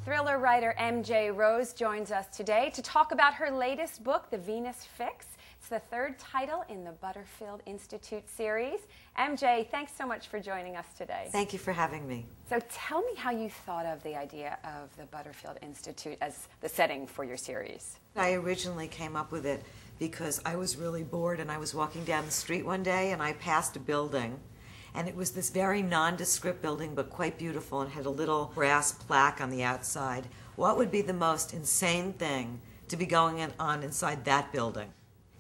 Thriller writer MJ Rose joins us today to talk about her latest book, The Venus Fix. It's the third title in the Butterfield Institute series. MJ, thanks so much for joining us today. Thank you for having me. So tell me how you thought of the idea of the Butterfield Institute as the setting for your series. I originally came up with it because I was really bored and I was walking down the street one day and I passed a building. And it was this very nondescript building, but quite beautiful, and had a little brass plaque on the outside. What would be the most insane thing to be going on inside that building?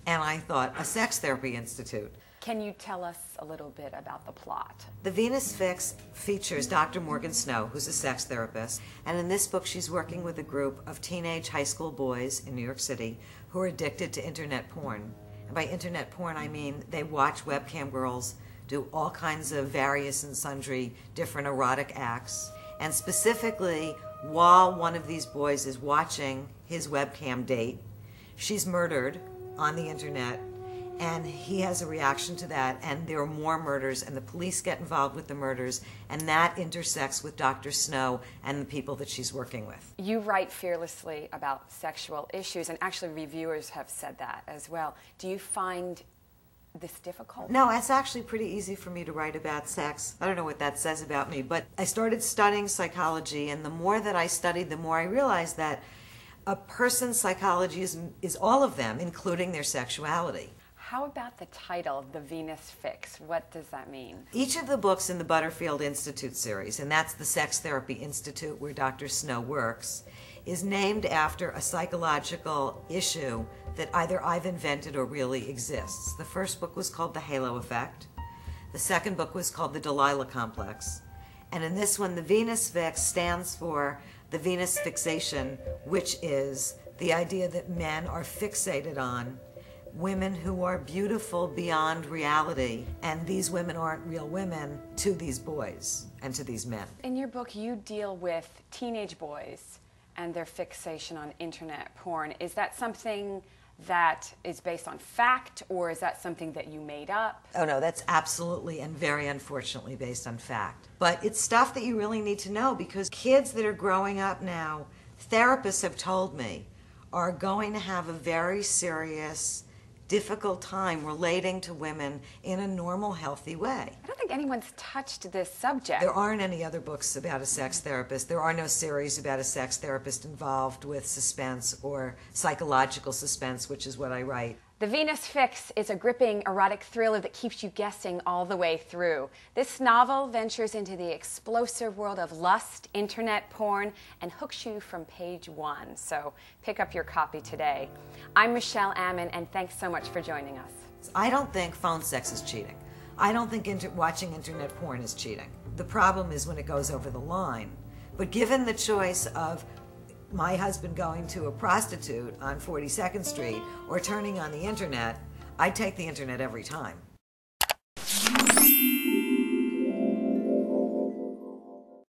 And I thought, a sex therapy institute. Can you tell us a little bit about the plot? The Venus Fix features Dr. Morgan Snow, who's a sex therapist. And in this book, she's working with a group of teenage high school boys in New York City who are addicted to internet porn. And by internet porn, I mean they watch webcam girls do all kinds of various and sundry different erotic acts. And specifically, while one of these boys is watching his webcam date, she's murdered on the internet, and he has a reaction to that, and there are more murders, and the police get involved with the murders, and that intersects with Dr. Snow and the people that she's working with. You write fearlessly about sexual issues, and actually reviewers have said that as well. Do you find this difficult? No, it's actually pretty easy for me to write about sex. I don't know what that says about me, but I started studying psychology, and the more that I studied, the more I realized that a person's psychology is all of them, including their sexuality. How about the title, The Venus Fix? What does that mean? Each of the books in the Butterfield Institute series, and that's the Sex Therapy Institute where Dr. Snow works, is named after a psychological issue that either I've invented or really exists. The first book was called The Halo Effect. The second book was called The Delilah Complex. And in this one, the Venus Fix stands for the Venus fixation, which is the idea that men are fixated on women who are beautiful beyond reality, and these women aren't real women to these boys and to these men. In your book, you deal with teenage boys and their fixation on internet porn. Is that something that is based on fact, or is that something that you made up? Oh no, that's absolutely and very unfortunately based on fact. But it's stuff that you really need to know, because kids that are growing up now, therapists have told me, are going to have a very serious, difficult time relating to women in a normal, healthy way. I don't think anyone's touched this subject. There aren't any other books about a sex therapist. There are no series about a sex therapist involved with suspense or psychological suspense, which is what I write. The Venus Fix is a gripping erotic thriller that keeps you guessing all the way through. This novel ventures into the explosive world of lust, internet porn, and hooks you from page one. So pick up your copy today. I'm Michelle Ammon, and thanks so much for joining us. I don't think phone sex is cheating. I don't think watching internet porn is cheating. The problem is when it goes over the line. But given the choice of my husband going to a prostitute on 42nd Street or turning on the internet, I take the internet every time.